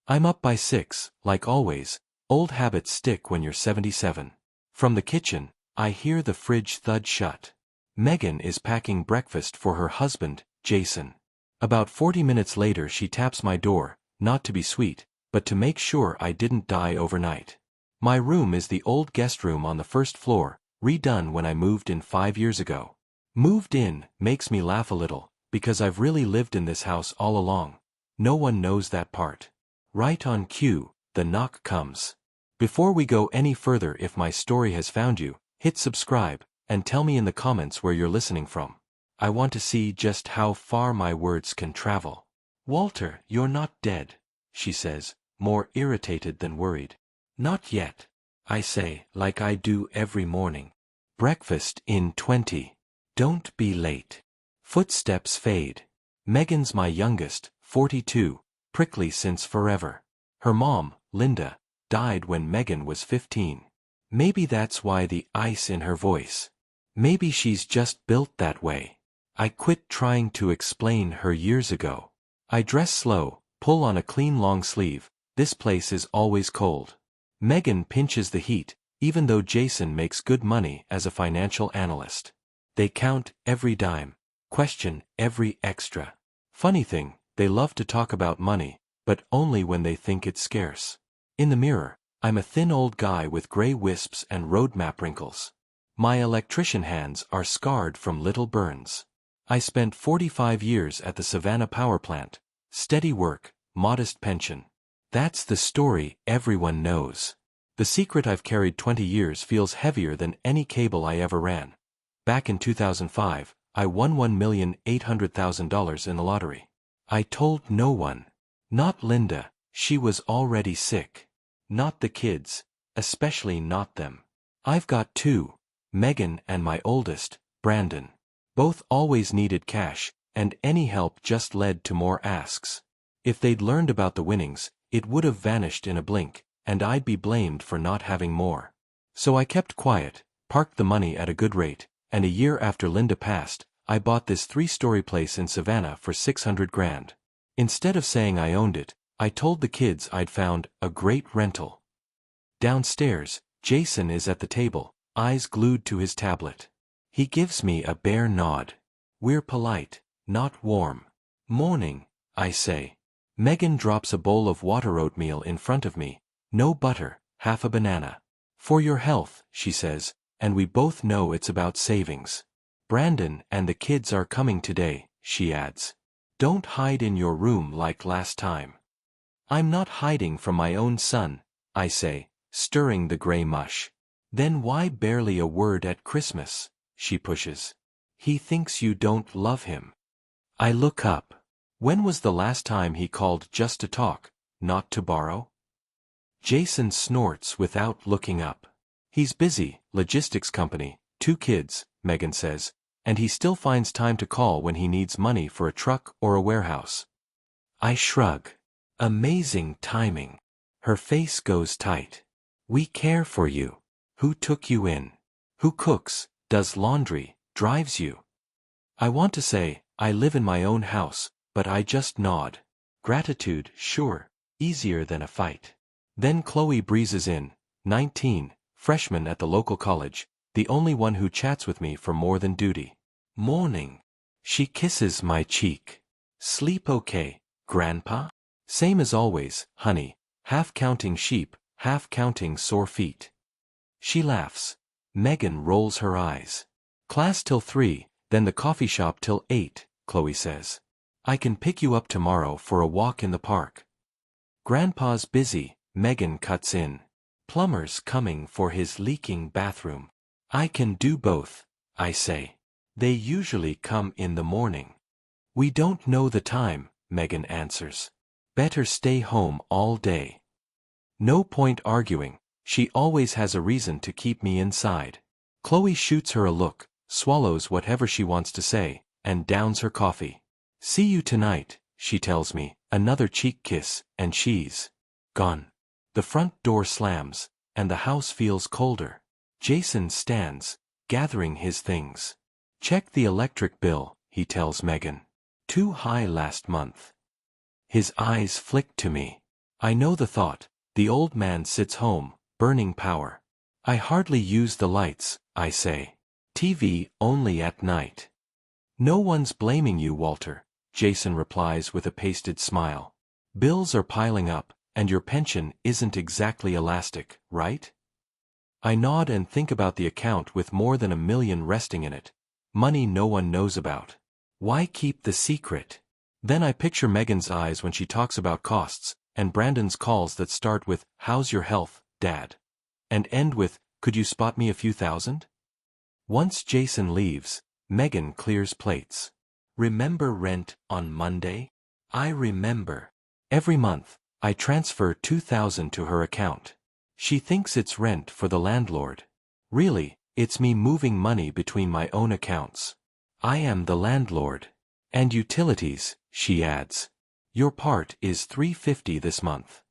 I'm up by 6, like always. Old habits stick when you're 77. From the kitchen, I hear the fridge thud shut. Megan is packing breakfast for her husband, Jason. About 40 minutes later she taps my door, not to be sweet, but to make sure I didn't die overnight. My room is the old guest room on the first floor, redone when I moved in 5 years ago. Moved in makes me laugh a little, because I've really lived in this house all along. No one knows that part. Right on cue, the knock comes. Before we go any further, if my story has found you, hit subscribe, and tell me in the comments where you're listening from. I want to see just how far my words can travel. Walter, you're not dead, she says, more irritated than worried. Not yet, I say, like I do every morning. Breakfast in 20. Don't be late. Footsteps fade. Megan's my youngest, 42, prickly since forever. Her mom, Linda, died when Megan was 15. Maybe that's why the ice in her voice. Maybe she's just built that way. I quit trying to explain her years ago. I dress slow, pull on a clean long sleeve. This place is always cold. Megan pinches the heat, even though Jason makes good money as a financial analyst. They count every dime, question every extra. Funny thing, they love to talk about money, but only when they think it's scarce. In the mirror, I'm a thin old guy with gray wisps and roadmap wrinkles. My electrician hands are scarred from little burns. I spent 45 years at the Savannah power plant. Steady work, modest pension. That's the story everyone knows. The secret I've carried 20 years feels heavier than any cable I ever ran. Back in 2005, I won $1,800,000 in the lottery. I told no one. Not Linda, she was already sick. Not the kids, especially not them. I've got two, Megan and my oldest, Brandon. Both always needed cash, and any help just led to more asks. If they'd learned about the winnings, it would have vanished in a blink, and I'd be blamed for not having more. So I kept quiet, parked the money at a good rate, and a year after Linda passed, I bought this 3-story place in Savannah for $600,000. Instead of saying I owned it, I told the kids I'd found a great rental. Downstairs, Jason is at the table, eyes glued to his tablet. He gives me a bare nod. We're polite, not warm. Morning, I say. Megan drops a bowl of water oatmeal in front of me, no butter, half a banana. For your health, she says, and we both know it's about savings. Brandon and the kids are coming today, she adds. Don't hide in your room like last time. I'm not hiding from my own son, I say, stirring the gray mush. Then why barely a word at Christmas, she pushes. He thinks you don't love him. I look up. When was the last time he called just to talk, not to borrow? Jason snorts without looking up. He's busy, logistics company, 2 kids, Megan says, and he still finds time to call when he needs money for a truck or a warehouse. I shrug. Amazing timing. Her face goes tight. We care for you. Who took you in? Who cooks, does laundry, drives you? I want to say, I live in my own house, but I just nod. Gratitude, sure, easier than a fight. Then Chloe breezes in, 19, freshman at the local college, the only one who chats with me for more than duty. Morning. She kisses my cheek. Sleep okay, Grandpa? Same as always, honey, half counting sheep, half counting sore feet. She laughs. Megan rolls her eyes. Class till 3, then the coffee shop till 8, Chloe says. I can pick you up tomorrow for a walk in the park. Grandpa's busy, Megan cuts in. Plumber's coming for his leaking bathroom. I can do both, I say. They usually come in the morning. We don't know the time, Megan answers. Better stay home all day. No point arguing, she always has a reason to keep me inside. Chloe shoots her a look, swallows whatever she wants to say, and downs her coffee. See you tonight, she tells me, another cheek kiss, and she's gone. The front door slams, and the house feels colder. Jason stands, gathering his things. Check the electric bill, he tells Megan. Too high last month. His eyes flick to me. I know the thought. The old man sits home, burning power. I hardly use the lights, I say. TV only at night. No one's blaming you, Walter, Jason replies with a pasted smile. Bills are piling up, and your pension isn't exactly elastic, right? I nod and think about the account with more than $1 million resting in it. Money no one knows about. Why keep the secret? Then I picture Megan's eyes when she talks about costs, and Brandon's calls that start with, "How's your health, Dad?" and end with, "Could you spot me a few thousand?" Once Jason leaves, Megan clears plates. Remember rent on Monday? I remember. Every month, I transfer $2,000 to her account. She thinks it's rent for the landlord. Really, it's me moving money between my own accounts. I am the landlord. And utilities, she adds. Your part is $350 this month.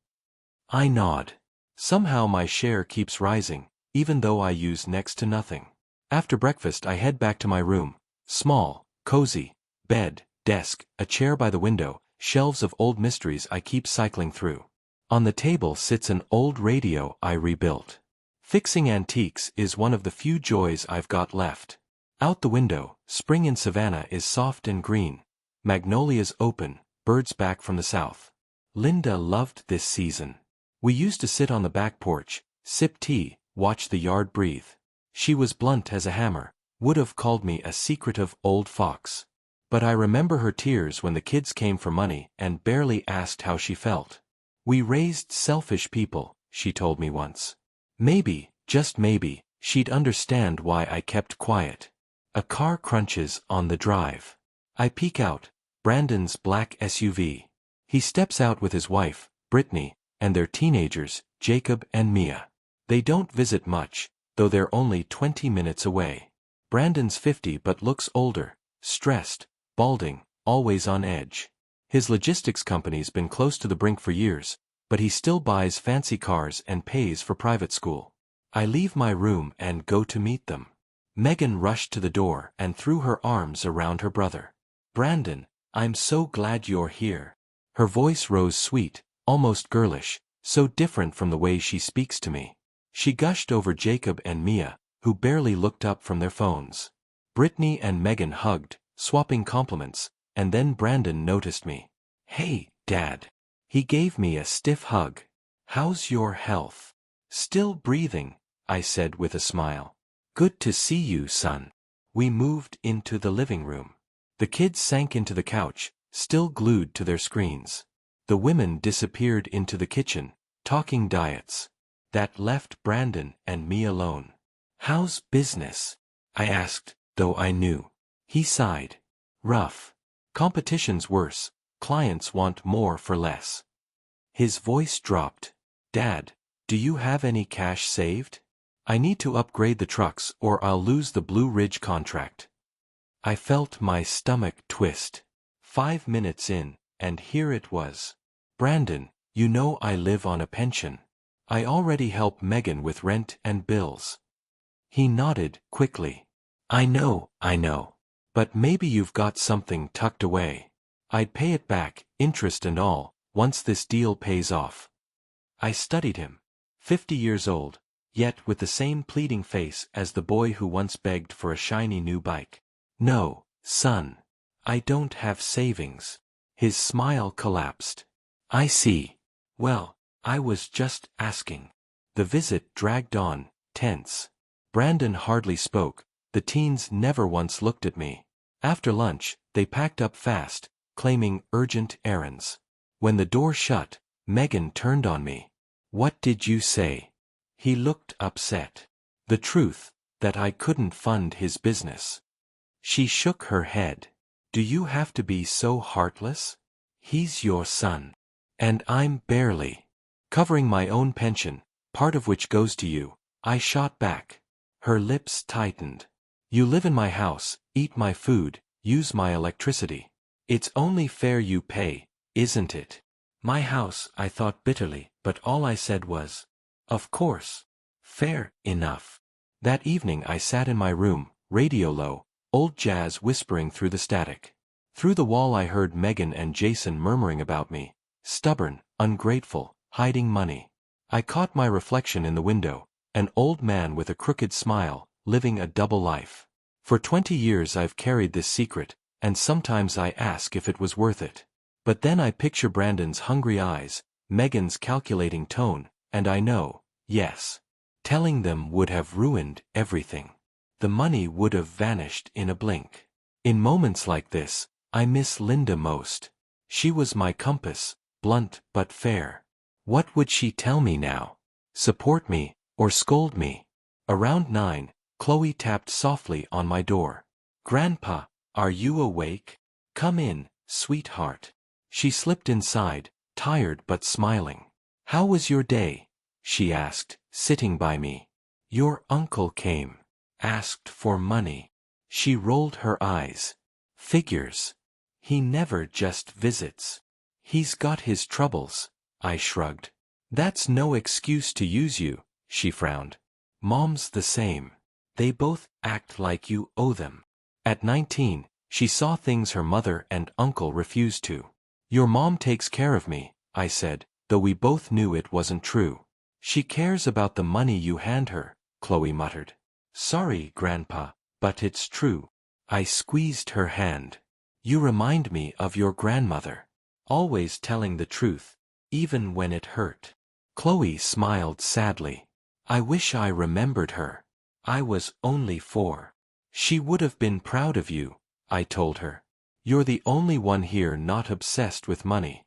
I nod. Somehow my share keeps rising, even though I use next to nothing. After breakfast I head back to my room. Small, cozy, bed, desk, a chair by the window, shelves of old mysteries I keep cycling through. On the table sits an old radio I rebuilt. Fixing antiques is one of the few joys I've got left. Out the window, spring in Savannah is soft and green. Magnolias open, birds back from the south. Linda loved this season. We used to sit on the back porch, sip tea, watch the yard breathe. She was blunt as a hammer, would have called me a secretive old fox. But I remember her tears when the kids came for money and barely asked how she felt. We raised selfish people, she told me once. Maybe, just maybe, she'd understand why I kept quiet. A car crunches on the drive. I peek out, Brandon's black SUV. He steps out with his wife, Brittany, and their teenagers, Jacob and Mia. They don't visit much, though they're only 20 minutes away. Brandon's 50 but looks older, stressed, balding, always on edge. His logistics company's been close to the brink for years, but he still buys fancy cars and pays for private school. I leave my room and go to meet them. Megan rushed to the door and threw her arms around her brother. Brandon, I'm so glad you're here. Her voice rose sweet, almost girlish, so different from the way she speaks to me. She gushed over Jacob and Mia, who barely looked up from their phones. Brittany and Megan hugged, swapping compliments, and then Brandon noticed me. Hey, Dad. He gave me a stiff hug. How's your health? Still breathing, I said with a smile. Good to see you, son. We moved into the living room. The kids sank into the couch, still glued to their screens. The women disappeared into the kitchen, talking diets. That left Brandon and me alone. How's business? I asked, though I knew. He sighed. Rough. Competition's worse, clients want more for less. His voice dropped. Dad, do you have any cash saved? I need to upgrade the trucks or I'll lose the Blue Ridge contract. I felt my stomach twist. 5 minutes in, and here it was. Brandon, you know I live on a pension. I already help Megan with rent and bills. He nodded quickly. I know. But maybe you've got something tucked away. I'd pay it back, interest and all, once this deal pays off. I studied him. 50 years old, yet with the same pleading face as the boy who once begged for a shiny new bike. No, son. I don't have savings. His smile collapsed. I see. Well, I was just asking. The visit dragged on, tense. Brandon hardly spoke. The teens never once looked at me. After lunch, they packed up fast, claiming urgent errands. When the door shut, Megan turned on me. What did you say? He looked upset. The truth, that I couldn't fund his business. She shook her head. Do you have to be so heartless? He's your son. And I'm barely covering my own pension, part of which goes to you. I shot back. Her lips tightened. You live in my house, eat my food, use my electricity. It's only fair you pay, isn't it? My house, I thought bitterly, but all I said was, of course. Fair enough. That evening I sat in my room, radio low, old jazz whispering through the static. Through the wall I heard Megan and Jason murmuring about me. Stubborn, ungrateful, hiding money. I caught my reflection in the window, an old man with a crooked smile, living a double life. For 20 years I've carried this secret, and sometimes I ask if it was worth it. But then I picture Brandon's hungry eyes, Megan's calculating tone, and I know, yes. Telling them would have ruined everything. The money would have vanished in a blink. In moments like this, I miss Linda most. She was my compass, blunt but fair. What would she tell me now? Support me, or scold me? Around 9, Chloe tapped softly on my door. "Grandpa, are you awake? Come in, sweetheart." She slipped inside, tired but smiling. "How was your day?" she asked, sitting by me. "Your uncle came. Asked for money." She rolled her eyes. "Figures. He never just visits. He's got his troubles." I shrugged. "That's no excuse to use you," she frowned. "Mom's the same. They both act like you owe them." At 19, she saw things her mother and uncle refused to. "Your mom takes care of me," I said, though we both knew it wasn't true. "She cares about the money you hand her," Chloe muttered. "Sorry, Grandpa, but it's true." I squeezed her hand. "You remind me of your grandmother. Always telling the truth, even when it hurt." Chloe smiled sadly. "I wish I remembered her. I was only 4. She would have been proud of you," I told her. "You're the only one here not obsessed with money."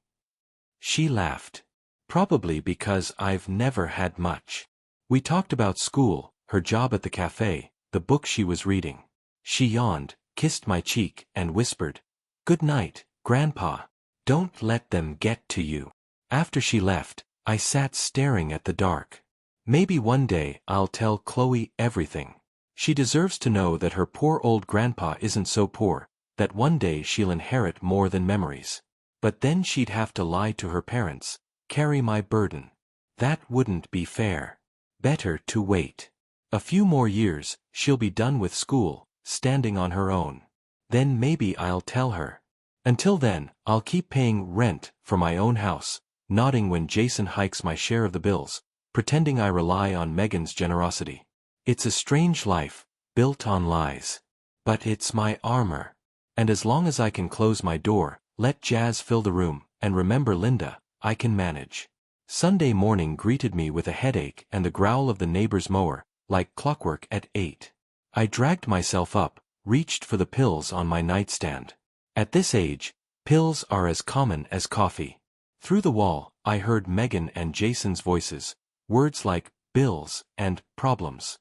She laughed. "Probably because I've never had much." We talked about school, her job at the cafe, the book she was reading. She yawned, kissed my cheek, and whispered, "Good night, Grandpa. Don't let them get to you." After she left, I sat staring at the dark. Maybe one day I'll tell Chloe everything. She deserves to know that her poor old grandpa isn't so poor, that one day she'll inherit more than memories. But then she'd have to lie to her parents, carry my burden. That wouldn't be fair. Better to wait. A few more years, she'll be done with school, standing on her own. Then maybe I'll tell her. Until then, I'll keep paying rent for my own house, nodding when Jason hikes my share of the bills, pretending I rely on Megan's generosity. It's a strange life, built on lies. But it's my armor. And as long as I can close my door, let Jazz fill the room, and remember Linda, I can manage. Sunday morning greeted me with a headache and the growl of the neighbor's mower, like clockwork at 8. I dragged myself up, reached for the pills on my nightstand. At this age, pills are as common as coffee. Through the wall, I heard Megan and Jason's voices, words like bills and problems.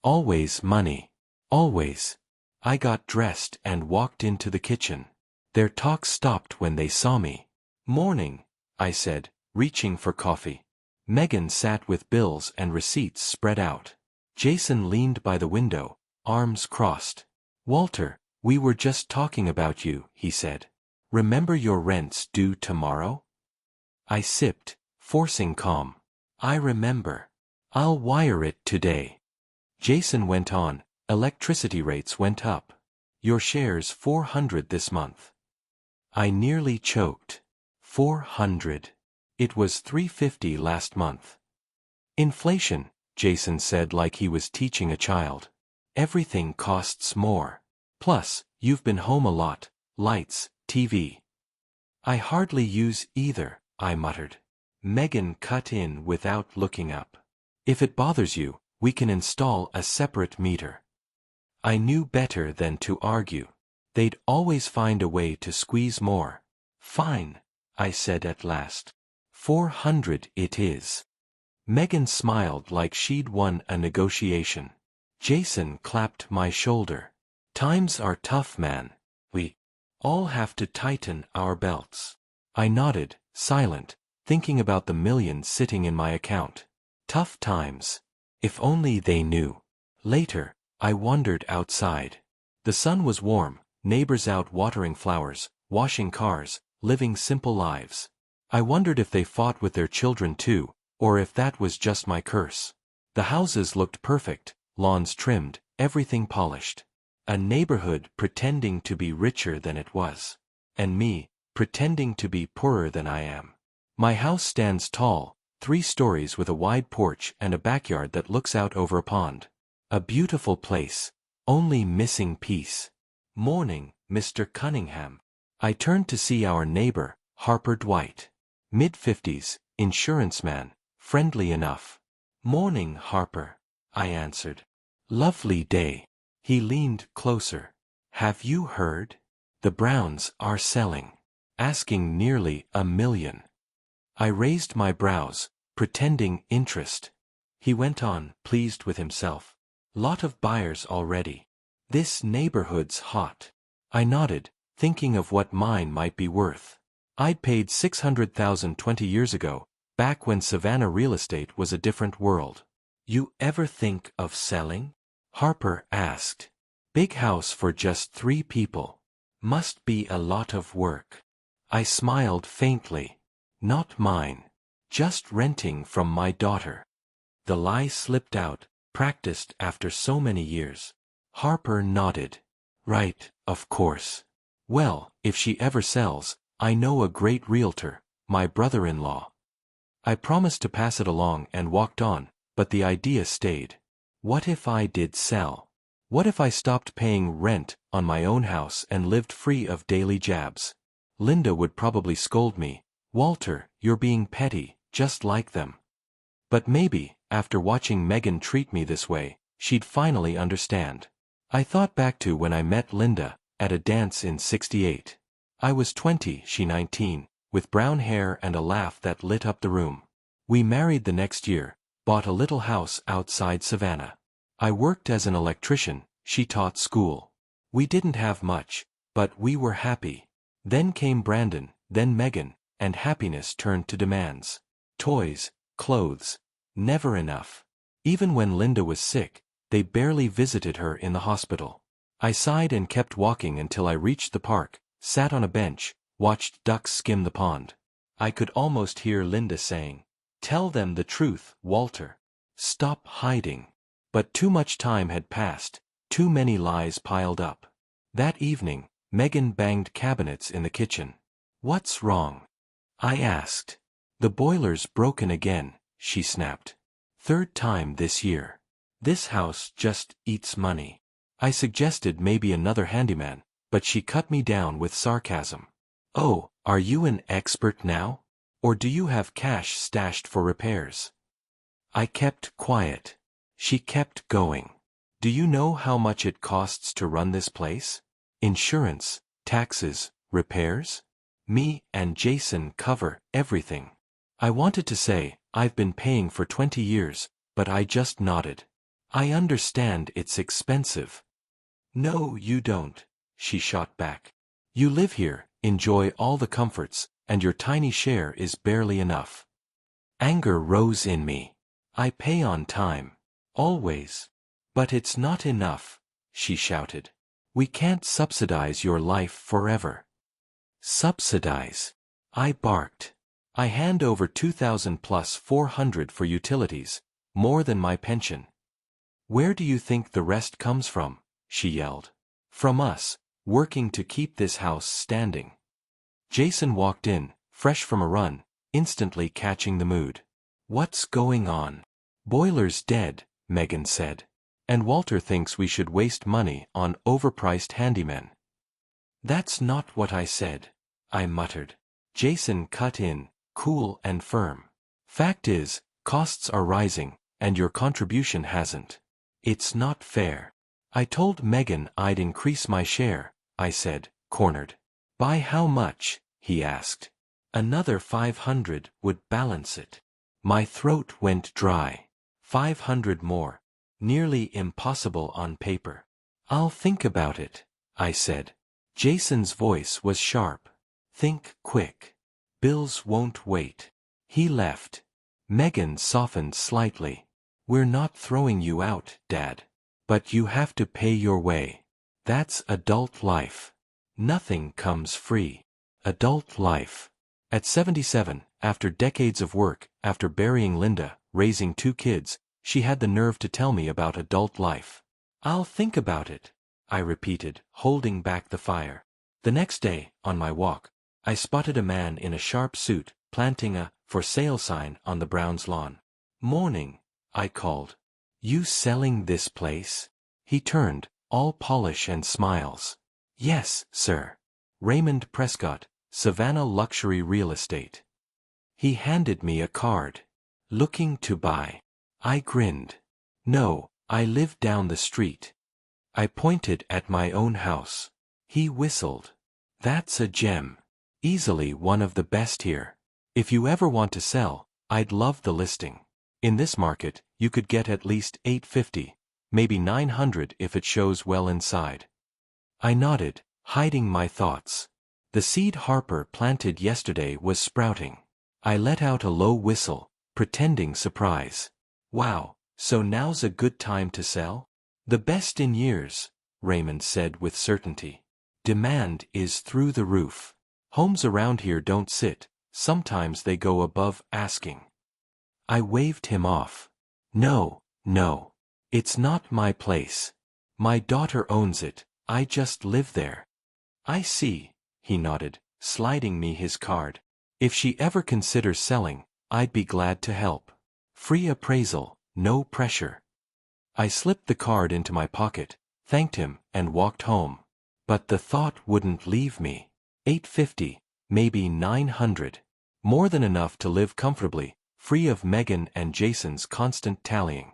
Always money. Always. I got dressed and walked into the kitchen. Their talk stopped when they saw me. "Morning," I said, reaching for coffee. Megan sat with bills and receipts spread out. Jason leaned by the window, arms crossed. "Walter, we were just talking about you," he said. "Remember your rent's due tomorrow?" I sipped, forcing calm. "I remember. I'll wire it today." Jason went on, "Electricity rates went up. Your share's 400 this month." I nearly choked. 400. It was 350 last month. "Inflation," Jason said like he was teaching a child. "Everything costs more. Plus, you've been home a lot, lights, TV." "I hardly use either," I muttered. Megan cut in without looking up. "If it bothers you, we can install a separate meter." I knew better than to argue. They'd always find a way to squeeze more. "Fine," I said at last. 400 it is. Megan smiled like she'd won a negotiation. Jason clapped my shoulder. "Times are tough, man. We all have to tighten our belts." I nodded, silent, thinking about the millions sitting in my account. Tough times. If only they knew. Later, I wandered outside. The sun was warm, neighbors out watering flowers, washing cars, living simple lives. I wondered if they fought with their children too, or if that was just my curse. The houses looked perfect, lawns trimmed, everything polished. A neighborhood pretending to be richer than it was. And me, pretending to be poorer than I am. My house stands tall, 3 stories with a wide porch and a backyard that looks out over a pond. A beautiful place, only missing peace. Morning, Mr. Cunningham. I turned to see our neighbor, Harper Dwight. Mid-50s, insurance man, friendly enough. Morning, Harper, I answered. Lovely day. He leaned closer. Have you heard? The Browns are selling. Asking nearly $1 million. I raised my brows, pretending interest. He went on, pleased with himself. Lot of buyers already. This neighborhood's hot. I nodded, thinking of what mine might be worth. I'd paid $600,000 20 years ago, back when Savannah real estate was a different world. You ever think of selling? Harper asked. Big house for just 3 people. Must be a lot of work. I smiled faintly. Not mine. Just renting from my daughter. The lie slipped out, practiced after so many years. Harper nodded. Right, of course. Well, if she ever sells, I know a great realtor, my brother-in-law. I promised to pass it along and walked on, but the idea stayed. What if I did sell? What if I stopped paying rent on my own house and lived free of daily jabs? Linda would probably scold me. Walter, you're being petty, just like them. But maybe, after watching Megan treat me this way, she'd finally understand. I thought back to when I met Linda, at a dance in '68. I was 20, she 19, with brown hair and a laugh that lit up the room. We married the next year, bought a little house outside Savannah. I worked as an electrician, she taught school. We didn't have much, but we were happy. Then came Brandon, then Megan, and happiness turned to demands. Toys, clothes, never enough. Even when Linda was sick, they barely visited her in the hospital. I sighed and kept walking until I reached the park, sat on a bench, watched ducks skim the pond. I could almost hear Linda saying, "Tell them the truth, Walter. Stop hiding." But too much time had passed, too many lies piled up. That evening, Megan banged cabinets in the kitchen. What's wrong? I asked. The boiler's broken again, she snapped. 3rd time this year. This house just eats money. I suggested maybe another handyman, but she cut me down with sarcasm. Oh, are you an expert now? Or do you have cash stashed for repairs? I kept quiet. She kept going. Do you know how much it costs to run this place? Insurance, taxes, repairs? Me and Jason cover everything. I wanted to say, I've been paying for 20 years, but I just nodded. I understand it's expensive. No, you don't, she shot back. You live here, enjoy all the comforts, and your tiny share is barely enough. Anger rose in me. I pay on time. Always. But it's not enough, she shouted. We can't subsidize your life forever. Subsidize? I barked. I hand over $2,000 plus $400 for utilities, more than my pension. Where do you think the rest comes from? She yelled. From us, working to keep this house standing. Jason walked in, fresh from a run, instantly catching the mood. What's going on? Boiler's dead, Megan said. And Walter thinks we should waste money on overpriced handymen. That's not what I said, I muttered. Jason cut in, cool and firm. Fact is, costs are rising, and your contribution hasn't. It's not fair. I told Megan I'd increase my share, I said, cornered. By how much? He asked. Another 500 would balance it. My throat went dry. 500 more. Nearly impossible on paper. I'll think about it, I said. Jason's voice was sharp. Think quick. Bills won't wait. He left. Megan softened slightly. We're not throwing you out, Dad. But you have to pay your way. That's adult life. Nothing comes free. Adult life. At 77, after decades of work, after burying Linda, raising 2 kids, she had the nerve to tell me about adult life. I'll think about it, I repeated, holding back the fire. The next day, on my walk, I spotted a man in a sharp suit, planting a for sale sign on the Browns' lawn. Morning, I called. You selling this place? He turned, all polish and smiles. Yes, sir. Raymond Prescott, Savannah Luxury Real Estate. He handed me a card. Looking to buy. I grinned. No, I live down the street. I pointed at my own house. He whistled. That's a gem. Easily one of the best here. If you ever want to sell, I'd love the listing. In this market, you could get at least $850, maybe $900 if it shows well inside. I nodded, hiding my thoughts. The seed Harper planted yesterday was sprouting. I let out a low whistle, pretending surprise. Wow, so now's a good time to sell? The best in years, Raymond said with certainty. Demand is through the roof. Homes around here don't sit, sometimes they go above asking. I waved him off. No, no. It's not my place. My daughter owns it, I just live there. I see, he nodded, sliding me his card. If she ever considers selling, I'd be glad to help. Free appraisal, no pressure. I slipped the card into my pocket, thanked him, and walked home. But the thought wouldn't leave me. $850, maybe $900. More than enough to live comfortably, free of Megan and Jason's constant tallying.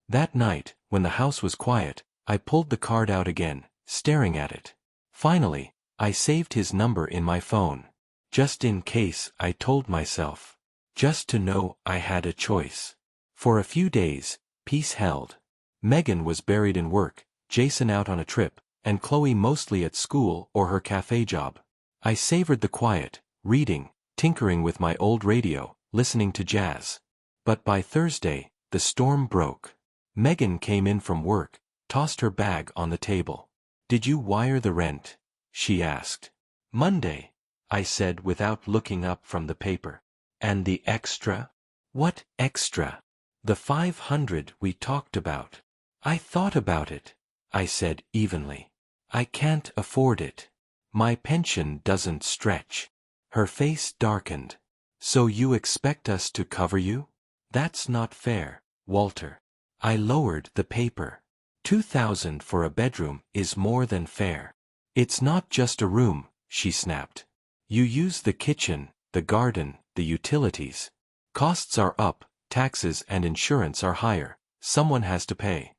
That night, when the house was quiet, I pulled the card out again, staring at it. Finally, I saved his number in my phone. Just in case, I told myself. Just to know I had a choice. For a few days, peace held. Megan was buried in work, Jason out on a trip, and Chloe mostly at school or her cafe job. I savored the quiet, reading, tinkering with my old radio, listening to jazz. But by Thursday, the storm broke. Megan came in from work, tossed her bag on the table. Did you wire the rent? She asked. Monday, I said without looking up from the paper. And the extra? What extra? The $500 we talked about. I thought about it, I said evenly. I can't afford it. My pension doesn't stretch. Her face darkened. So you expect us to cover you? That's not fair, Walter. I lowered the paper. $2,000 for a bedroom is more than fair. It's not just a room, she snapped. You use the kitchen, the garden, the utilities. Costs are up, taxes and insurance are higher, someone has to pay.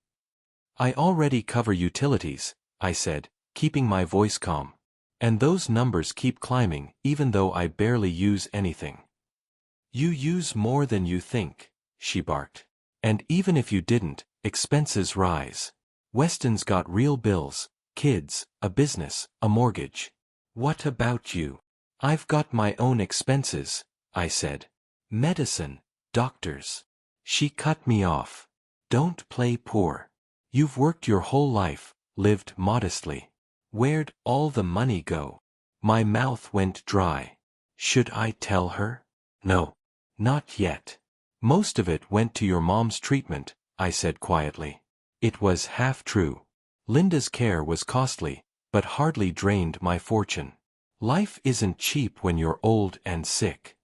I already cover utilities, I said, keeping my voice calm. And those numbers keep climbing even though I barely use anything. You use more than you think, she barked. And even if you didn't, expenses rise. Weston's got real bills, kids, a business, a mortgage. What about you? I've got my own expenses, I said. Medicine, doctors. She cut me off. Don't play poor. You've worked your whole life, lived modestly. Where'd all the money go? My mouth went dry. Should I tell her? No. Not yet. Most of it went to your mom's treatment, I said quietly. It was half true. Linda's care was costly, but hardly drained my fortune. Life isn't cheap when you're old and sick.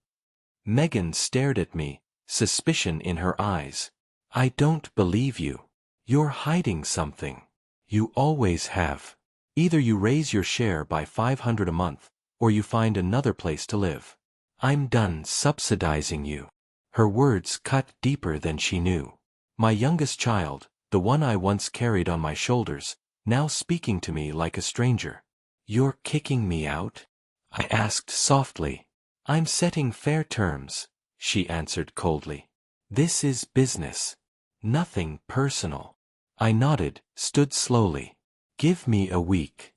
Megan stared at me, suspicion in her eyes. I don't believe you. You're hiding something. You always have. Either you raise your share by $500 a month, or you find another place to live. I'm done subsidizing you. Her words cut deeper than she knew. My youngest child, the one I once carried on my shoulders, now speaking to me like a stranger. You're kicking me out? I asked softly. I'm setting fair terms, she answered coldly. This is business. Nothing personal. I nodded, stood slowly. Give me a week.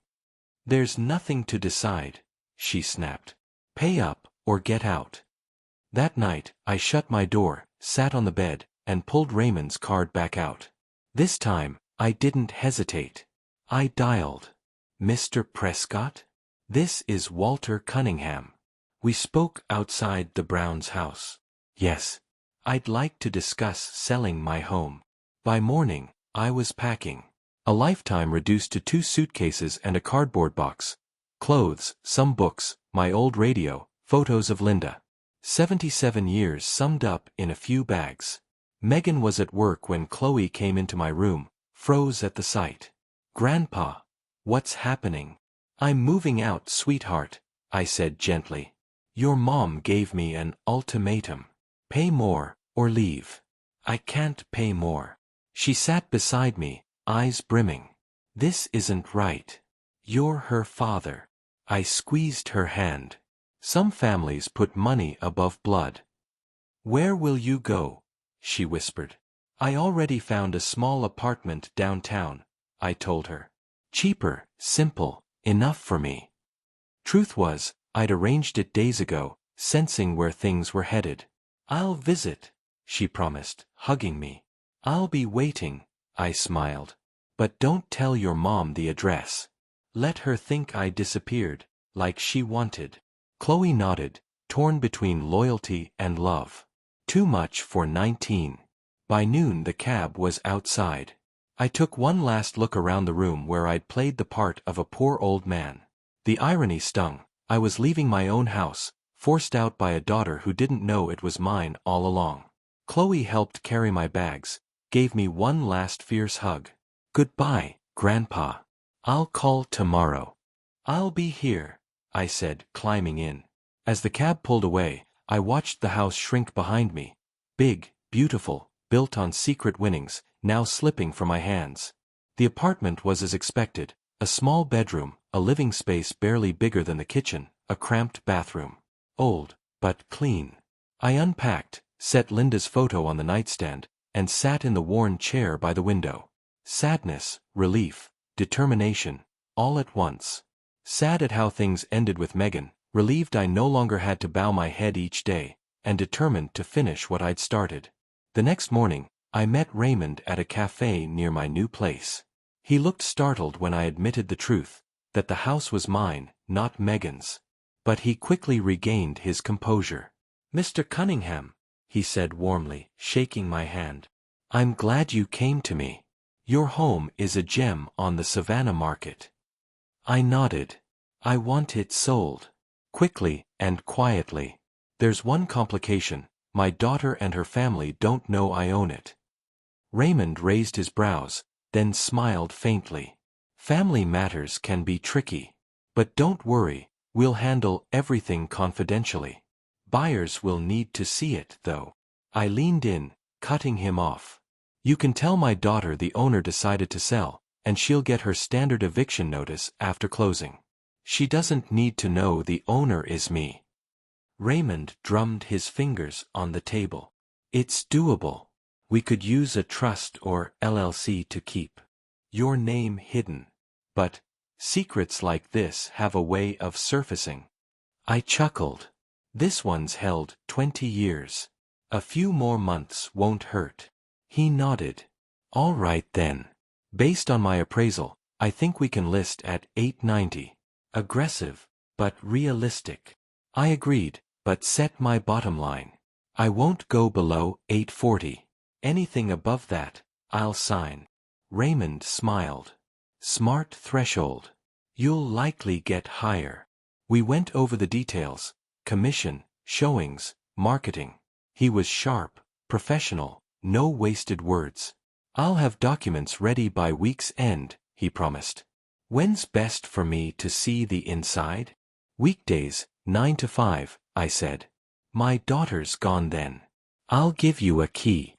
There's nothing to decide, she snapped. Pay up, or get out. That night, I shut my door, sat on the bed, and pulled Raymond's card back out. This time, I didn't hesitate. I dialed. Mr. Prescott? This is Walter Cunningham. We spoke outside the Browns' house. Yes. I'd like to discuss selling my home. By morning, I was packing. A lifetime reduced to 2 suitcases and a cardboard box. Clothes, some books, my old radio, photos of Linda. 77 years summed up in a few bags. Megan was at work when Chloe came into my room, froze at the sight. "Grandpa, what's happening?" "I'm moving out, sweetheart," I said gently. "Your mom gave me an ultimatum. Pay more, or leave." "I can't pay more." She sat beside me, eyes brimming. "This isn't right. You're her father." I squeezed her hand. "Some families put money above blood." "Where will you go?" she whispered. "I already found a small apartment downtown," I told her. "Cheaper, simple, enough for me." Truth was, I'd arranged it days ago, sensing where things were headed. "I'll visit," she promised, hugging me. "I'll be waiting," I smiled. "But don't tell your mom the address. Let her think I disappeared, like she wanted." Chloe nodded, torn between loyalty and love. Too much for 19. By noon the cab was outside. I took one last look around the room where I'd played the part of a poor old man. The irony stung. I was leaving my own house, forced out by a daughter who didn't know it was mine all along. Chloe helped carry my bags, gave me one last fierce hug. "Goodbye, Grandpa. I'll call tomorrow." "I'll be here," I said, climbing in. As the cab pulled away, I watched the house shrink behind me. Big, beautiful, built on secret winnings, now slipping from my hands. The apartment was as expected, a small bedroom, a living space barely bigger than the kitchen, a cramped bathroom. Old, but clean. I unpacked, set Linda's photo on the nightstand, and sat in the worn chair by the window. Sadness, relief, determination, all at once. Sad at how things ended with Megan, relieved I no longer had to bow my head each day, and determined to finish what I'd started. The next morning, I met Raymond at a cafe near my new place. He looked startled when I admitted the truth, that the house was mine, not Megan's. But he quickly regained his composure. "Mr. Cunningham," he said warmly, shaking my hand. "I'm glad you came to me. Your home is a gem on the Savannah market." I nodded. "I want it sold. Quickly and quietly. There's one complication. My daughter and her family don't know I own it." Raymond raised his brows, then smiled faintly. "Family matters can be tricky. But don't worry, we'll handle everything confidentially. Buyers will need to see it, though." I leaned in, cutting him off. "You can tell my daughter the owner decided to sell, and she'll get her standard eviction notice after closing. She doesn't need to know the owner is me." Raymond drummed his fingers on the table. "It's doable. We could use a trust or LLC to keep your name hidden. But secrets like this have a way of surfacing." I chuckled. "This one's held 20 years. A few more months won't hurt." He nodded. "All right then. Based on my appraisal, I think we can list at 890. Aggressive, but realistic." I agreed, but set my bottom line. "I won't go below 840. Anything above that, I'll sign." Raymond smiled. "Smart threshold. You'll likely get higher." We went over the details: commission, showings, marketing. He was sharp, professional, no wasted words. "I'll have documents ready by week's end," he promised. "When's best for me to see the inside?" "Weekdays, 9 to 5, I said. "My daughter's gone then. I'll give you a key."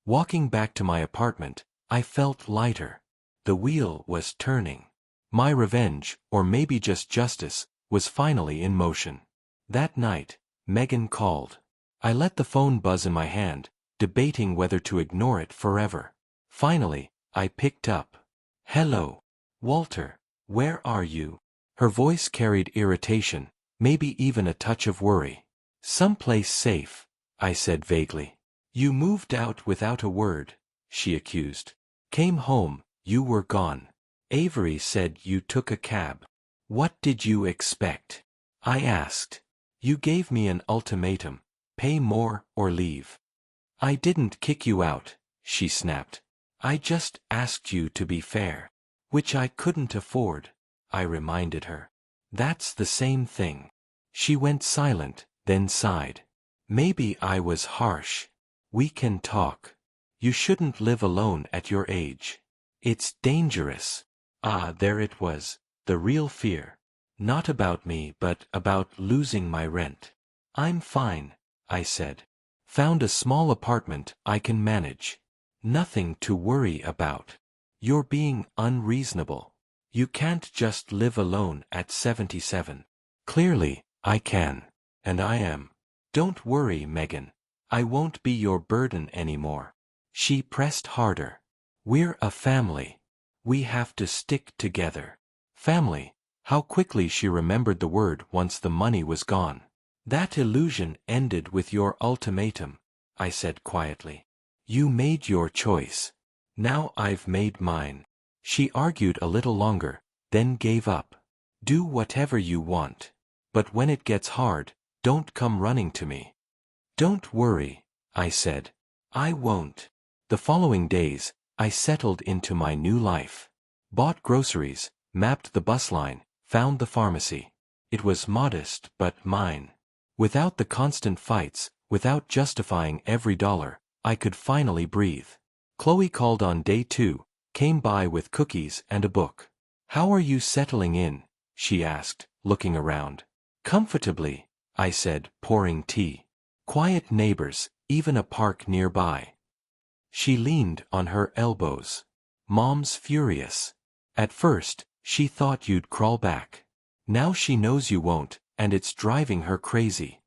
Walking back to my apartment, I felt lighter. The wheel was turning. My revenge, or maybe just justice, was finally in motion. That night, Megan called. I let the phone buzz in my hand, debating whether to ignore it forever. Finally, I picked up. "Hello, Walter, where are you?" Her voice carried irritation, maybe even a touch of worry. "Someplace safe," I said vaguely. "You moved out without a word," she accused. "Came home, you were gone. Avery said you took a cab." "What did you expect?" I asked. "You gave me an ultimatum, pay more or leave." "I didn't kick you out," she snapped. "I just asked you to be fair." "Which I couldn't afford," I reminded her. "That's the same thing." She went silent, then sighed. Maybe I was harsh. We can talk. You shouldn't live alone at your age. It's dangerous. Ah, there it was, the real fear. Not about me but about losing my rent. I'm fine, I said. Found a small apartment I can manage. Nothing to worry about. You're being unreasonable. You can't just live alone at 77. Clearly, I can. And I am. Don't worry, Megan. I won't be your burden anymore. She pressed harder. We're a family. We have to stick together. Family. How quickly she remembered the word once the money was gone. That illusion ended with your ultimatum, I said quietly. You made your choice. Now I've made mine. She argued a little longer, then gave up. Do whatever you want. But when it gets hard, don't come running to me. Don't worry, I said. I won't. The following days, I settled into my new life. Bought groceries, mapped the bus line, found the pharmacy. It was modest but mine. Without the constant fights, without justifying every dollar, I could finally breathe. Chloe called on day 2, came by with cookies and a book. How are you settling in? She asked, looking around. Comfortably, I said, pouring tea. Quiet neighbors, even a park nearby. She leaned on her elbows. Mom's furious. At first, she thought you'd crawl back. Now she knows you won't, and it's driving her crazy.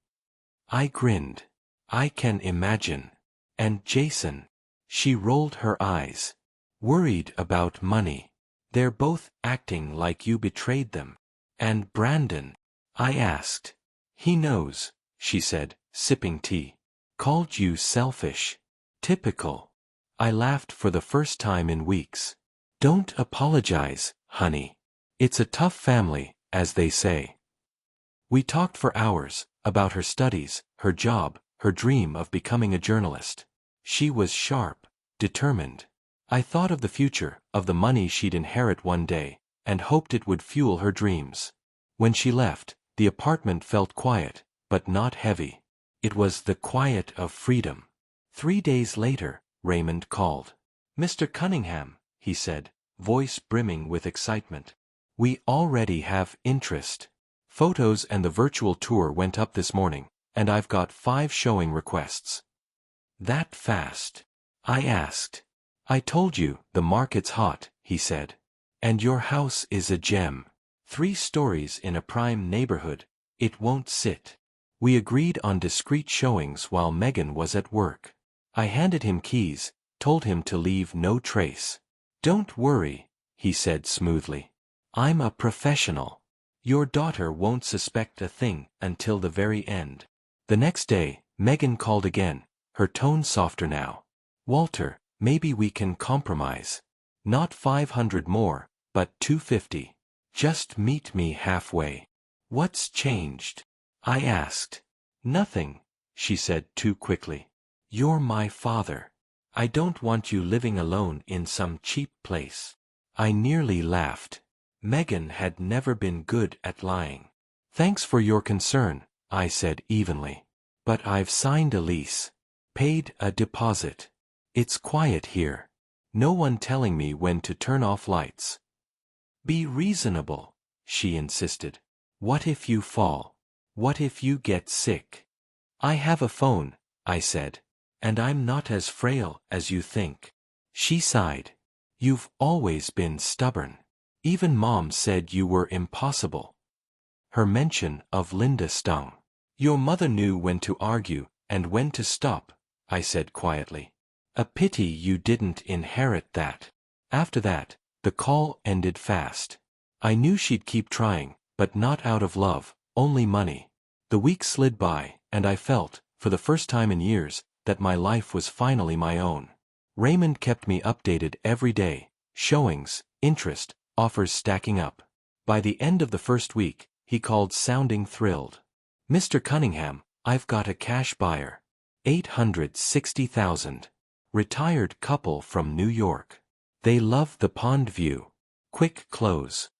I grinned. I can imagine. And Jason. She rolled her eyes. Worried about money. They're both acting like you betrayed them. And Brandon? I asked. He knows, she said, sipping tea. Called you selfish. Typical. I laughed for the first time in weeks. Don't apologize, honey. It's a tough family, as they say. We talked for hours, about her studies, her job, her dream of becoming a journalist. She was sharp, determined. I thought of the future, of the money she'd inherit one day, and hoped it would fuel her dreams. When she left, the apartment felt quiet, but not heavy. It was the quiet of freedom. 3 days later, Raymond called. Mr. Cunningham, he said, voice brimming with excitement. We already have interest. Photos and the virtual tour went up this morning, and I've got 5 showing requests. That fast? I asked. I told you, the market's hot, he said. And your house is a gem. 3 stories in a prime neighborhood. It won't sit. We agreed on discreet showings while Megan was at work. I handed him keys, told him to leave no trace. Don't worry, he said smoothly. I'm a professional. Your daughter won't suspect a thing until the very end. The next day, Megan called again, her tone softer now. Walter, maybe we can compromise. Not 500 more, but 250. Just meet me halfway. What's changed? I asked. Nothing, she said too quickly. You're my father. I don't want you living alone in some cheap place. I nearly laughed. Megan had never been good at lying. Thanks for your concern, I said evenly. But I've signed a lease. Paid a deposit. It's quiet here. No one telling me when to turn off lights. Be reasonable, she insisted. What if you fall? What if you get sick? I have a phone, I said. And I'm not as frail as you think. She sighed. You've always been stubborn. Even Mom said you were impossible. Her mention of Linda stung. Your mother knew when to argue and when to stop, I said quietly. A pity you didn't inherit that. After that, the call ended fast. I knew she'd keep trying, but not out of love, only money. The weeks slid by, and I felt, for the first time in years, that my life was finally my own. Raymond kept me updated every day, showings, interest, offers stacking up. By the end of the first week, he called sounding thrilled. Mr. Cunningham, I've got a cash buyer. 860,000. Retired couple from New York. They love the pond view. Quick close.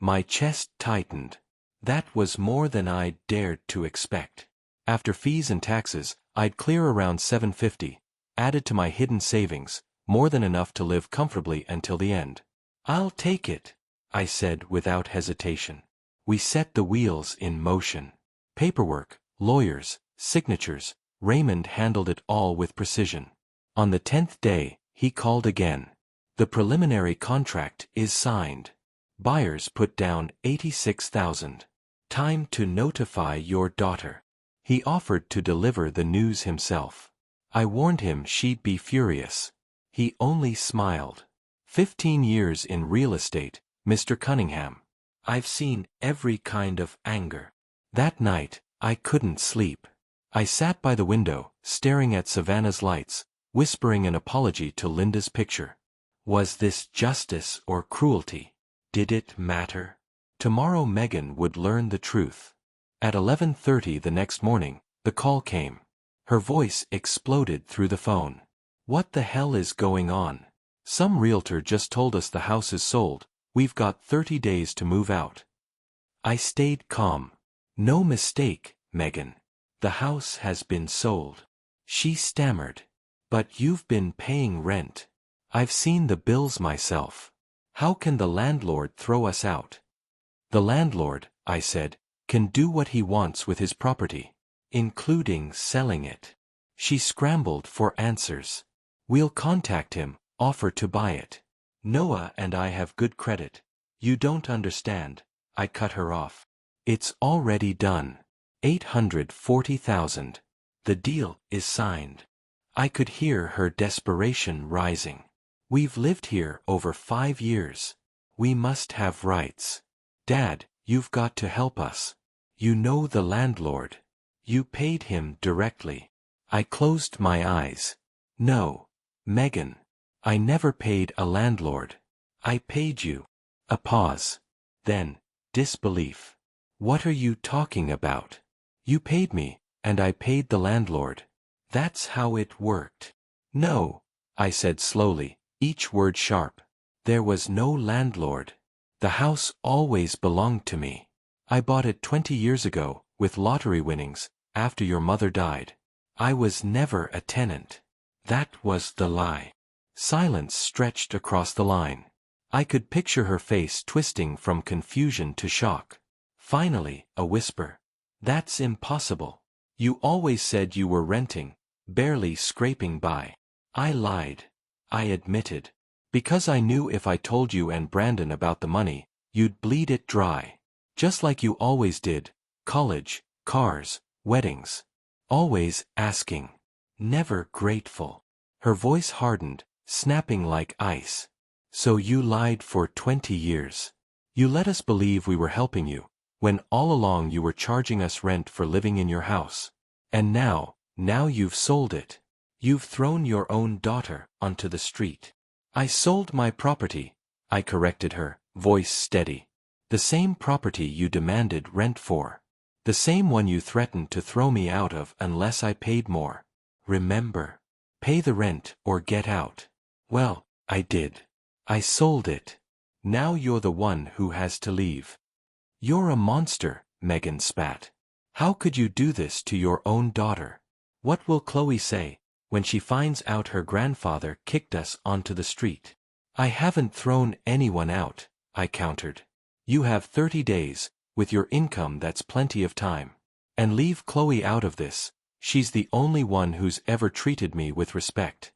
My chest tightened. That was more than I dared to expect. After fees and taxes, I'd clear around $750, added to my hidden savings, more than enough to live comfortably until the end. "I'll take it," I said without hesitation. We set the wheels in motion. Paperwork, lawyers, signatures, Raymond handled it all with precision. On the 10th day, he called again. "The preliminary contract is signed. Buyers put down $86,000. Time to notify your daughter." He offered to deliver the news himself. I warned him she'd be furious. He only smiled. 15 years in real estate, Mr. Cunningham. I've seen every kind of anger. That night, I couldn't sleep. I sat by the window, staring at Savannah's lights, whispering an apology to Linda's picture. Was this justice or cruelty? Did it matter? Tomorrow Megan would learn the truth. At 11:30 the next morning, the call came. Her voice exploded through the phone. "What the hell is going on? Some realtor just told us the house is sold. We've got 30 days to move out." I stayed calm. "No mistake, Megan. The house has been sold." She stammered. "But you've been paying rent. I've seen the bills myself. How can the landlord throw us out?" "The landlord," I said, "can do what he wants with his property, including selling it." She scrambled for answers. "We'll contact him, offer to buy it. Noah and I have good credit." "You don't understand," I cut her off. "It's already done. $840,000. The deal is signed." I could hear her desperation rising. "We've lived here over 5 years. We must have rights. Dad, you've got to help us. You know the landlord. You paid him directly." I closed my eyes. "No, Megan. I never paid a landlord. I paid you." A pause. Then, disbelief. "What are you talking about? You paid me, and I paid the landlord. That's how it worked." "No," I said slowly, each word sharp. "There was no landlord. The house always belonged to me. I bought it 20 years ago, with lottery winnings, after your mother died. I was never a tenant." That was the lie. Silence stretched across the line. I could picture her face twisting from confusion to shock. Finally, a whisper. "That's impossible. You always said you were renting, barely scraping by." I lied. I admitted. "Because I knew if I told you and Brandon about the money, you'd bleed it dry. Just like you always did. College, cars, weddings. Always asking. Never grateful." Her voice hardened, snapping like ice. "So you lied for 20 years. You let us believe we were helping you, when all along you were charging us rent for living in your house. And now you've sold it. You've thrown your own daughter onto the street." "I sold my property," I corrected her, voice steady. "The same property you demanded rent for. The same one you threatened to throw me out of unless I paid more. Remember? Pay the rent or get out." "Well, I did. I sold it. Now you're the one who has to leave." "You're a monster," Megan spat. "How could you do this to your own daughter? What will Chloe say when she finds out her grandfather kicked us onto the street?" "I haven't thrown anyone out," I countered. "You have 30 days, with your income that's plenty of time. And leave Chloe out of this. She's the only one who's ever treated me with respect."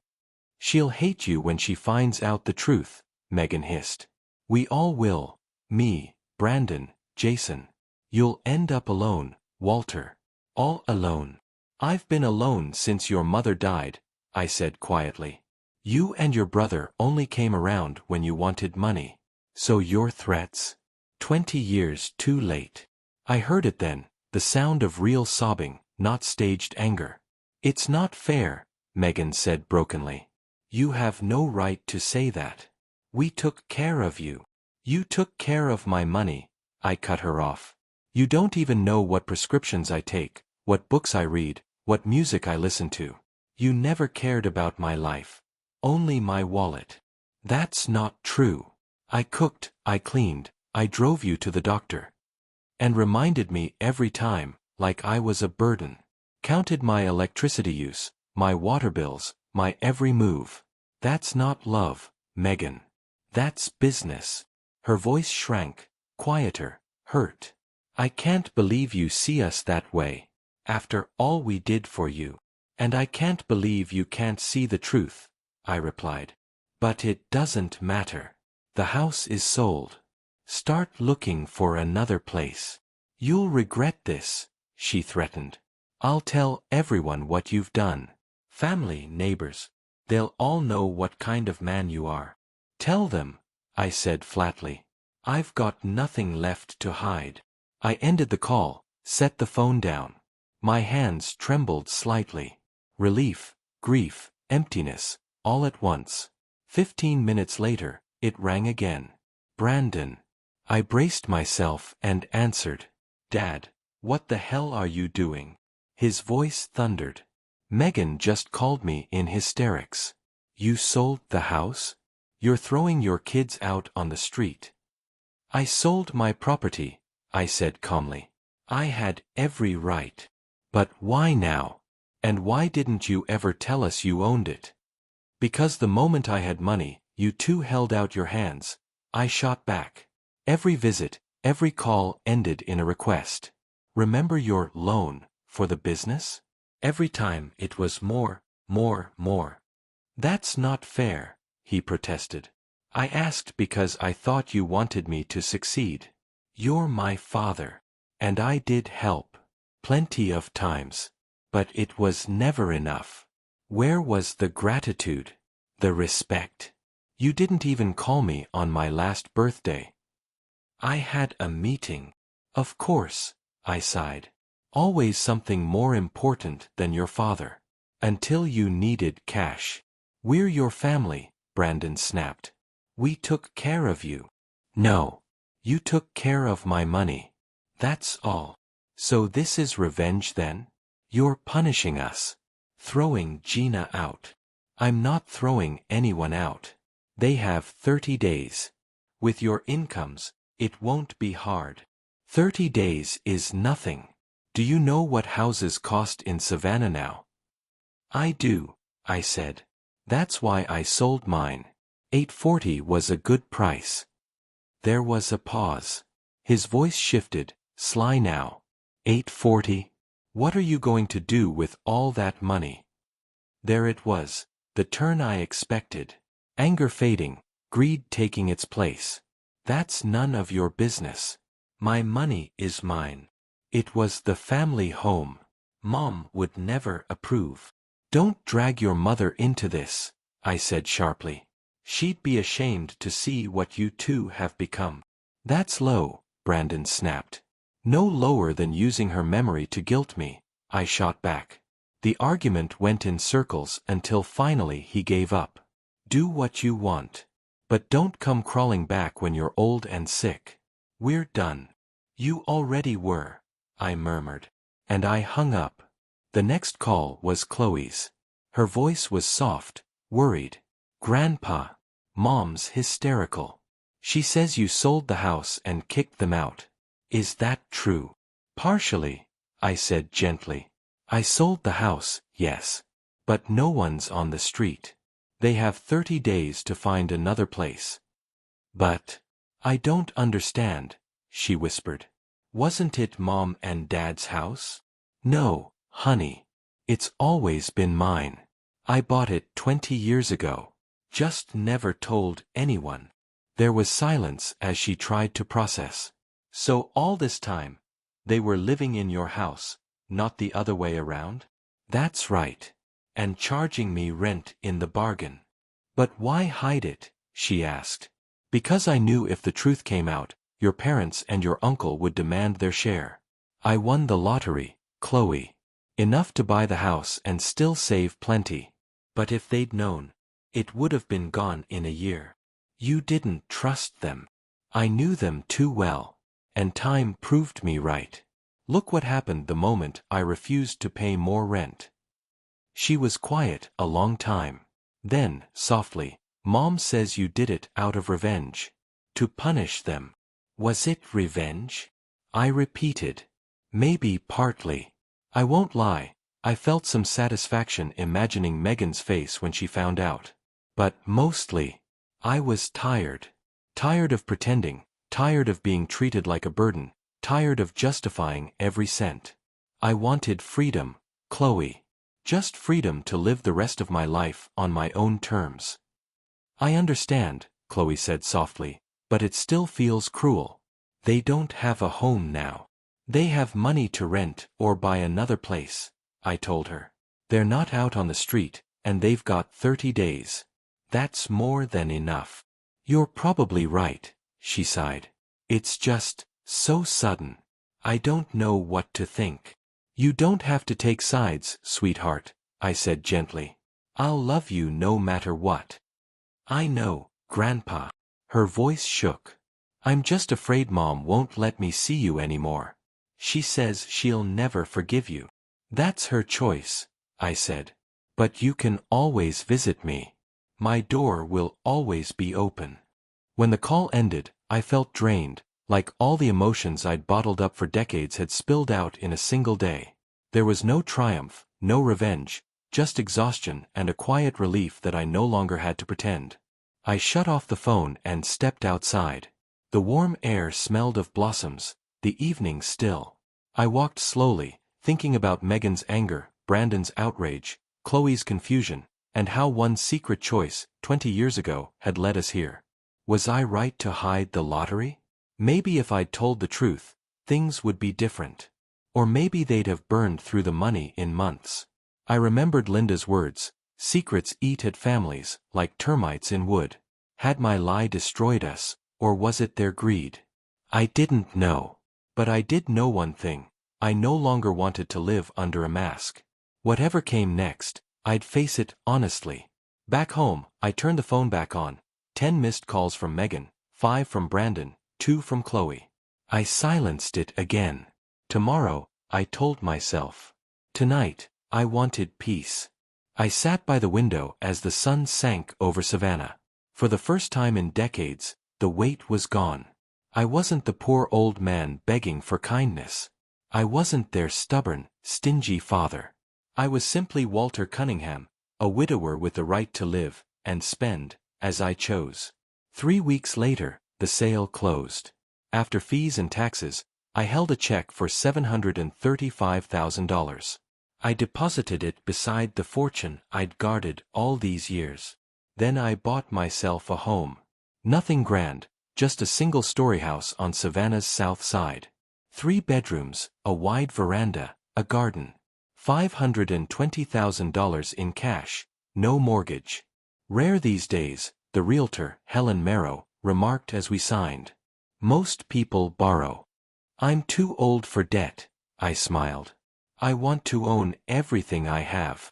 "She'll hate you when she finds out the truth," Megan hissed. "We all will. Me, Brandon, Jason. You'll end up alone, Walter. All alone." "I've been alone since your mother died," I said quietly. "You and your brother only came around when you wanted money. So your threats? 20 years too late." I heard it then, the sound of real sobbing, not staged anger. "It's not fair," Megan said brokenly. "You have no right to say that. We took care of you." "You took care of my money," I cut her off. "You don't even know what prescriptions I take, what books I read, what music I listen to. You never cared about my life. Only my wallet." "That's not true. I cooked, I cleaned, I drove you to the doctor. And reminded me every time, like I was a burden." Counted my electricity use, my water bills, my every move. That's not love, Megan. That's business. Her voice shrank, quieter, hurt. I can't believe you see us that way, after all we did for you. And I can't believe you can't see the truth, I replied. But it doesn't matter. The house is sold. Start looking for another place. You'll regret this, she threatened. I'll tell everyone what you've done. Family, neighbors. They'll all know what kind of man you are. Tell them, I said flatly. I've got nothing left to hide. I ended the call, set the phone down. My hands trembled slightly. Relief, grief, emptiness, all at once. 15 minutes later, it rang again. Brandon. I braced myself and answered. Dad, what the hell are you doing? His voice thundered. Megan just called me in hysterics. You sold the house? You're throwing your kids out on the street. I sold my property, I said calmly. I had every right. But why now? And why didn't you ever tell us you owned it? Because the moment I had money, you two held out your hands. I shot back. Every visit, every call ended in a request. Remember your loan for the business? Every time it was more, more, more. That's not fair, he protested. I asked because I thought you wanted me to succeed. You're my father. And I did help. Plenty of times. But it was never enough. Where was the gratitude? The respect? You didn't even call me on my last birthday. I had a meeting. Of course, I sighed. Always something more important than your father. Until you needed cash. We're your family, Brandon snapped. We took care of you. No. You took care of my money. That's all. So this is revenge then? You're punishing us. Throwing Gina out. I'm not throwing anyone out. They have 30 days. With your incomes, it won't be hard. 30 days is nothing. Do you know what houses cost in Savannah now? I do, I said. That's why I sold mine. $840 was a good price. There was a pause. His voice shifted, sly now. $840? What are you going to do with all that money? There it was, the turn I expected. Anger fading, greed taking its place. That's none of your business. My money is mine. It was the family home. Mom would never approve. Don't drag your mother into this, I said sharply. She'd be ashamed to see what you two have become. That's low, Brandon snapped. No lower than using her memory to guilt me, I shot back. The argument went in circles until finally he gave up. Do what you want. But don't come crawling back when you're old and sick. We're done. You already were, I murmured. And I hung up. The next call was Chloe's. Her voice was soft, worried. Grandpa. Mom's hysterical. She says you sold the house and kicked them out. Is that true? Partially, I said gently. I sold the house, yes. But no one's on the street. They have 30 days to find another place. But, I don't understand, she whispered. Wasn't it Mom and Dad's house? No, honey. It's always been mine. I bought it 20 years ago. Just never told anyone. There was silence as she tried to process. So all this time, they were living in your house, not the other way around? That's right. And charging me rent in the bargain. But why hide it? She asked. Because I knew if the truth came out, your parents and your uncle would demand their share. I won the lottery, Chloe. Enough to buy the house and still save plenty. But if they'd known, it would have been gone in a year. You didn't trust them. I knew them too well. And time proved me right. Look what happened the moment I refused to pay more rent. She was quiet a long time. Then, softly, Mom says you did it out of revenge. To punish them. Was it revenge? I repeated. Maybe partly. I won't lie, I felt some satisfaction imagining Megan's face when she found out. But mostly, I was tired. Tired of pretending, tired of being treated like a burden, tired of justifying every cent. I wanted freedom, Chloe. Just freedom to live the rest of my life on my own terms. I understand, Chloe said softly, but it still feels cruel. They don't have a home now. They have money to rent or buy another place, I told her. They're not out on the street, and they've got 30 days. That's more than enough. You're probably right, she sighed. It's just so sudden. I don't know what to think. You don't have to take sides, sweetheart, I said gently. I'll love you no matter what. I know, Grandpa. Her voice shook. I'm just afraid Mom won't let me see you anymore. She says she'll never forgive you. That's her choice, I said. But you can always visit me. My door will always be open. When the call ended, I felt drained, like all the emotions I'd bottled up for decades had spilled out in a single day. There was no triumph, no revenge, just exhaustion and a quiet relief that I no longer had to pretend. I shut off the phone and stepped outside. The warm air smelled of blossoms, the evening still. I walked slowly, thinking about Megan's anger, Brandon's outrage, Chloe's confusion, and how one secret choice, 20 years ago, had led us here. Was I right to hide the lottery? Maybe if I'd told the truth, things would be different. Or maybe they'd have burned through the money in months. I remembered Linda's words, secrets eat at families, like termites in wood. Had my lie destroyed us, or was it their greed? I didn't know. But I did know one thing. I no longer wanted to live under a mask. Whatever came next, I'd face it honestly. Back home, I turned the phone back on. 10 missed calls from Megan, 5 from Brandon, 2 from Chloe. I silenced it again. Tomorrow, I told myself. Tonight, I wanted peace. I sat by the window as the sun sank over Savannah. For the first time in decades, the weight was gone. I wasn't the poor old man begging for kindness. I wasn't their stubborn, stingy father. I was simply Walter Cunningham, a widower with the right to live and spend as I chose. 3 weeks later, the sale closed. After fees and taxes, I held a check for $735,000. I deposited it beside the fortune I'd guarded all these years. Then I bought myself a home. Nothing grand, just a single-story house on Savannah's south side. 3 bedrooms, a wide veranda, a garden. $520,000 in cash, no mortgage. Rare these days, the realtor, Helen Merrow, remarked as we signed. Most people borrow. I'm too old for debt, I smiled. I want to own everything I have.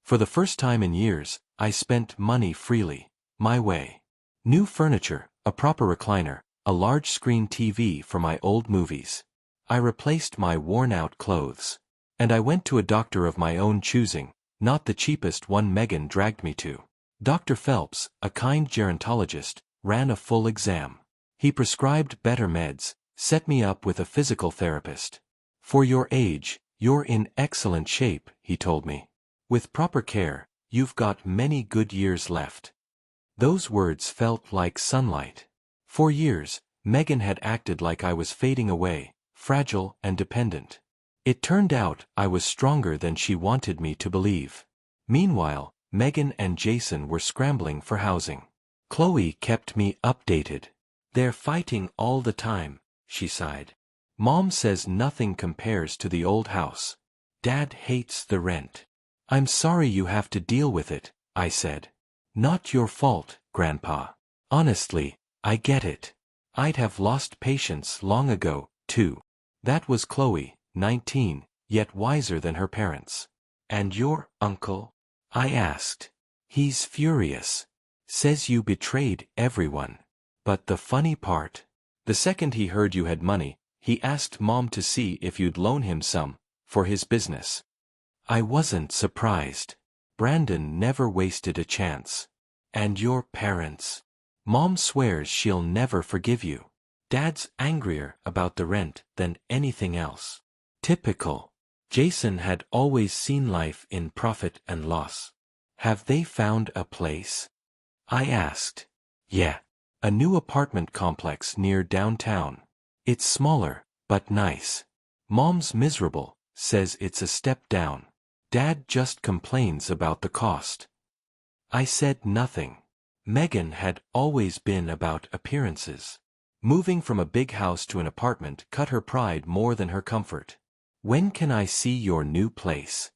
For the first time in years, I spent money freely, my way. New furniture, a proper recliner, a large-screen TV for my old movies. I replaced my worn-out clothes. And I went to a doctor of my own choosing, not the cheapest one Megan dragged me to. Dr. Phelps, a kind gerontologist, ran a full exam. He prescribed better meds, set me up with a physical therapist. For your age, you're in excellent shape, he told me. With proper care, you've got many good years left. Those words felt like sunlight. For years, Megan had acted like I was fading away, fragile and dependent. It turned out I was stronger than she wanted me to believe. Meanwhile, Megan and Jason were scrambling for housing. Chloe kept me updated. They're fighting all the time, she sighed. Mom says nothing compares to the old house. Dad hates the rent. I'm sorry you have to deal with it, I said. Not your fault, Grandpa. Honestly, I get it. I'd have lost patience long ago, too. That was Chloe, 19, yet wiser than her parents. And your uncle? I asked. He's furious. Says you betrayed everyone. But the funny part? The second he heard you had money, he asked Mom to see if you'd loan him some, for his business. I wasn't surprised. Brandon never wasted a chance. And your parents? Mom swears she'll never forgive you. Dad's angrier about the rent than anything else. Typical. Jason had always seen life in profit and loss. Have they found a place? I asked. Yeah. A new apartment complex near downtown. It's smaller, but nice. Mom's miserable, says it's a step down. Dad just complains about the cost. I said nothing. Megan had always been about appearances. Moving from a big house to an apartment cut her pride more than her comfort. When can I see your new place?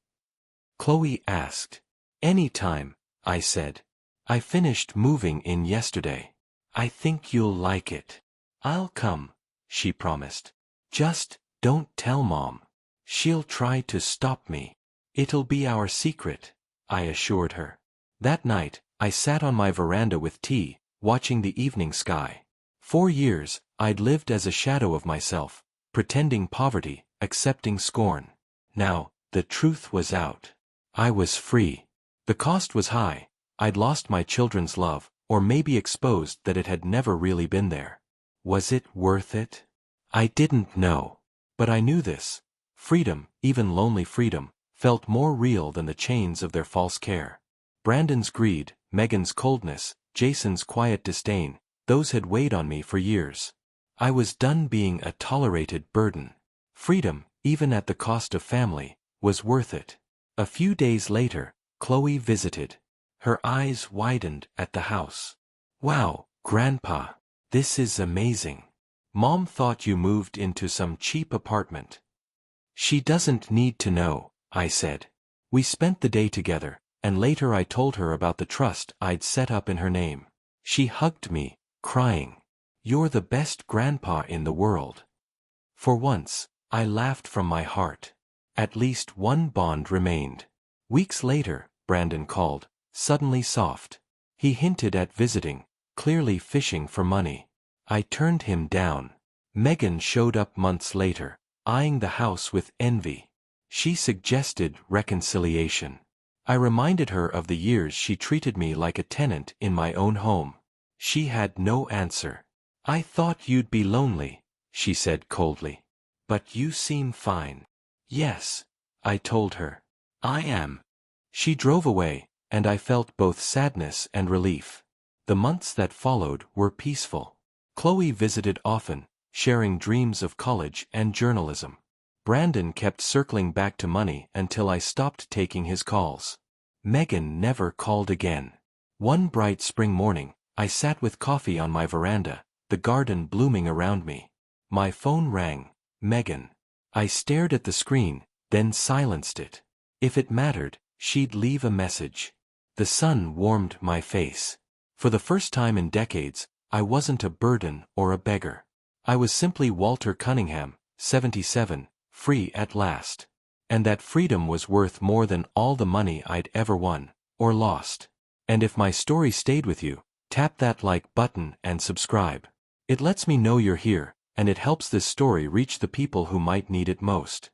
Chloe asked. Anytime, I said. I finished moving in yesterday. I think you'll like it. I'll come, she promised. Just don't tell Mom. She'll try to stop me. It'll be our secret, I assured her. That night, I sat on my veranda with tea, watching the evening sky. 4 years, I'd lived as a shadow of myself, pretending poverty, accepting scorn. Now, the truth was out. I was free. The cost was high. I'd lost my children's love, or maybe exposed that it had never really been there. Was it worth it? I didn't know. But I knew this. Freedom, even lonely freedom, felt more real than the chains of their false care. Brandon's greed, Megan's coldness, Jason's quiet disdain, those had weighed on me for years. I was done being a tolerated burden. Freedom, even at the cost of family, was worth it. A few days later, Chloe visited. Her eyes widened at the house. Wow, Grandpa, this is amazing. Mom thought you moved into some cheap apartment. She doesn't need to know, I said. We spent the day together, and later I told her about the trust I'd set up in her name. She hugged me, crying. You're the best grandpa in the world. For once, I laughed from my heart. At least one bond remained. Weeks later, Brandon called, suddenly soft. He hinted at visiting, clearly fishing for money. I turned him down. Megan showed up months later, eyeing the house with envy. She suggested reconciliation. I reminded her of the years she treated me like a tenant in my own home. She had no answer. I thought you'd be lonely, she said coldly. But you seem fine. Yes, I told her. I am. She drove away, and I felt both sadness and relief. The months that followed were peaceful. Chloe visited often, sharing dreams of college and journalism. Brandon kept circling back to money until I stopped taking his calls. Megan never called again. One bright spring morning, I sat with coffee on my veranda, the garden blooming around me. My phone rang. Megan. I stared at the screen, then silenced it. If it mattered, she'd leave a message. The sun warmed my face. For the first time in decades, I wasn't a burden or a beggar. I was simply Walter Cunningham, 77, free at last. And that freedom was worth more than all the money I'd ever won, or lost. And if my story stayed with you, tap that like button and subscribe. It lets me know you're here, and it helps this story reach the people who might need it most.